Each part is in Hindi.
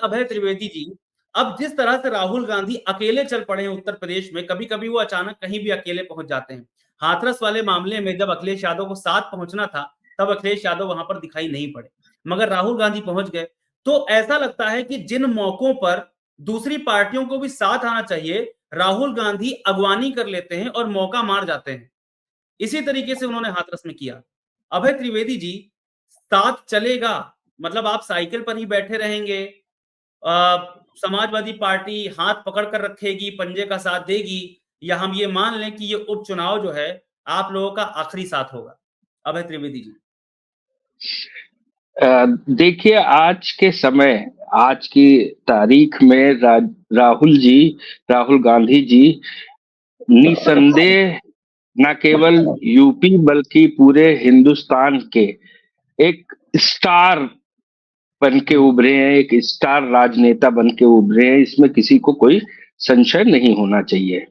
अभय त्रिवेदी जी, अब जिस तरह से राहुल गांधी अकेले चल पड़े हैं उत्तर प्रदेश में, कभी कभी वो अचानक कहीं भी अकेले पहुंच जाते हैं। हाथरस वाले मामले में जब अखिलेश यादव को साथ पहुंचना था, तब अखिलेश यादव वहां पर दिखाई नहीं पड़े, मगर राहुल गांधी पहुंच गए। तो ऐसा लगता है कि जिन मौकों पर दूसरी पार्टियों को भी साथ आना चाहिए, राहुल गांधी अगवानी कर लेते हैं और मौका मार जाते हैं। इसी तरीके से उन्होंने हाथरस में किया। अभय त्रिवेदी जी, साथ चलेगा मतलब आप साइकिल पर ही बैठे रहेंगे, समाजवादी पार्टी हाथ पकड़ कर रखेगी, पंजे का साथ देगी, या हम ये मान लें कि ये उपचुनाव जो है आप लोगों का आखिरी साथ होगा? अभय त्रिवेदी जी। देखिए, आज के समय, आज की तारीख में राहुल गांधी जी निसंदेह न केवल यूपी बल्कि पूरे हिंदुस्तान के एक स्टार बन के उभरे हैं, एक स्टार राजनेता बन के उभरे हैं। इसमें किसी को कोई संशय नहीं होना चाहिए।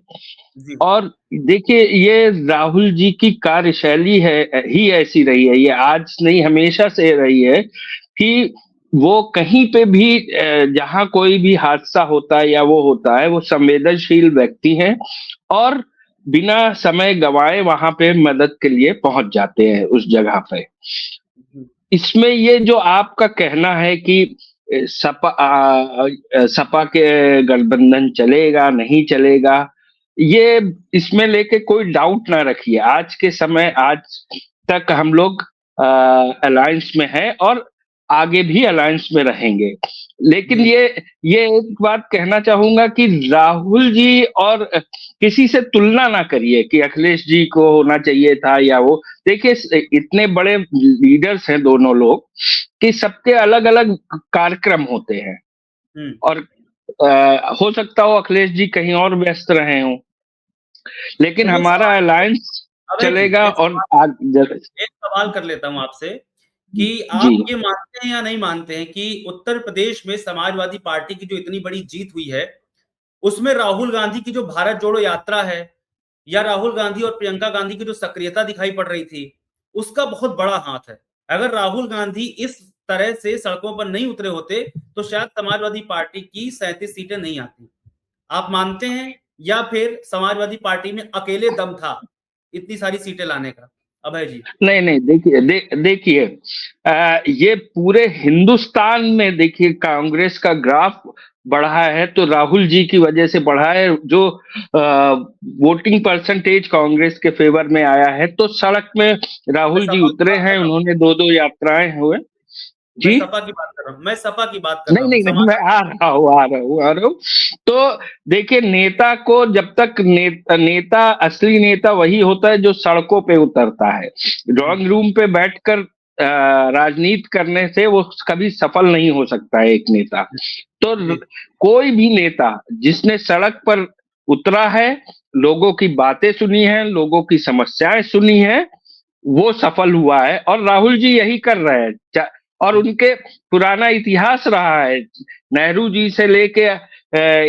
और देखिए, ये राहुल जी की कार्यशैली है ही ऐसी रही है, ये आज नहीं हमेशा से रही है कि वो कहीं पे भी जहां कोई भी हादसा होता है या वो होता है, वो संवेदनशील व्यक्ति हैं और बिना समय गंवाए वहां पे मदद के लिए पहुंच जाते हैं उस जगह पे। इसमें ये जो आपका कहना है कि सपा के गठबंधन चलेगा नहीं चलेगा, ये इसमें लेके कोई डाउट ना रखिए। आज के समय, आज तक हम लोग अलायंस में हैं और आगे भी अलायंस में रहेंगे। लेकिन ये एक बात कहना चाहूंगा कि राहुल जी और किसी से तुलना ना करिए कि अखिलेश जी को होना चाहिए था या वो। देखिए, इतने बड़े लीडर्स हैं दोनों लोग कि सबके अलग अलग कार्यक्रम होते हैं और हो सकता हो अखिलेश जी कहीं और व्यस्त रहे हों, लेकिन हमारा अलायंस चलेगा। और एक सवाल कर लेता हूं आपसे कि आप ये मानते हैं या नहीं मानते हैं कि उत्तर प्रदेश में समाजवादी पार्टी की जो इतनी बड़ी जीत हुई है, उसमें राहुल गांधी की जो भारत जोड़ो यात्रा है, या राहुल गांधी और प्रियंका गांधी की जो सक्रियता दिखाई पड़ रही थी, उसका बहुत बड़ा हाथ है। अगर राहुल गांधी इस तरह से सड़कों पर नहीं उतरे होते तो शायद समाजवादी पार्टी की 37 सीटें नहीं आती। आप मानते हैं, या फिर समाजवादी पार्टी में अकेले दम था इतनी सारी सीटें लाने का? अभय जी। नहीं नहीं, देखिए, ये पूरे हिंदुस्तान में देखिए कांग्रेस का ग्राफ बढ़ा है तो राहुल जी की वजह से बढ़ा है। जो वोटिंग परसेंटेज कांग्रेस के फेवर में आया है, तो सड़क में राहुल जी उतरे हैं, उन्होंने दो यात्राएं हुए। जी, मैं सपा की बात कर रहा हूँ, मैं सपा की बात कर रहा हूँ। नहीं, मैं आ रहा हूँ। तो देखिए, नेता को जब तक नेता असली नेता वही होता है जो सड़कों पे उतरता है। ड्राइंग रूम पे बैठकर राजनीति करने से वो कभी सफल नहीं हो सकता है एक नेता। तो कोई भी नेता जिसने सड़क पर उतरा है, लोगों की बातें सुनी है, लोगों की समस्याएं सुनी है, वो सफल हुआ है। और राहुल जी यही कर रहे हैं। और उनके पुराना इतिहास रहा है, नेहरू जी से लेके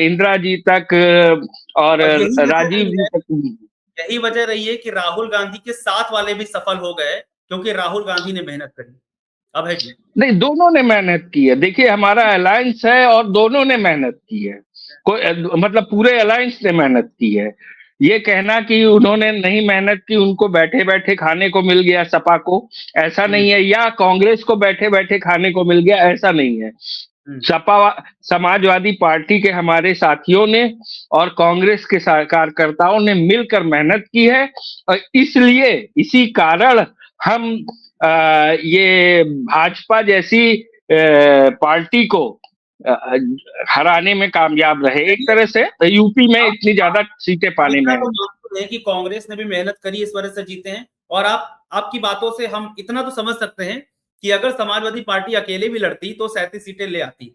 इंदिरा जी तक और राजीव जी तक। यही वजह रही है कि राहुल गांधी के साथ वाले भी सफल हो गए, क्योंकि राहुल गांधी ने मेहनत करी। अभय जी। नहीं, दोनों ने मेहनत की है। देखिए, हमारा अलायंस है और दोनों ने मेहनत की है। कोई मतलब पूरे अलायंस ने मेहनत की है। ये कहना कि उन्होंने नहीं मेहनत की, उनको बैठे बैठे खाने को मिल गया सपा को, ऐसा नहीं है, या कांग्रेस को बैठे बैठे खाने को मिल गया, ऐसा नहीं है। सपा समाजवादी पार्टी के हमारे साथियों ने और कांग्रेस के कार्यकर्ताओं ने मिलकर मेहनत की है और इसलिए इसी कारण हम ये भाजपा जैसी पार्टी को हराने में कामयाब रहे। एक तरह से यूपी में इतनी ज्यादा सीटें पाने में है कि कांग्रेस ने भी मेहनत करी, इस वजह से जीते हैं। और आपकी बातों से हम इतना तो समझ सकते हैं कि अगर समाजवादी पार्टी अकेले भी लड़ती तो 37 सीटें ले आती।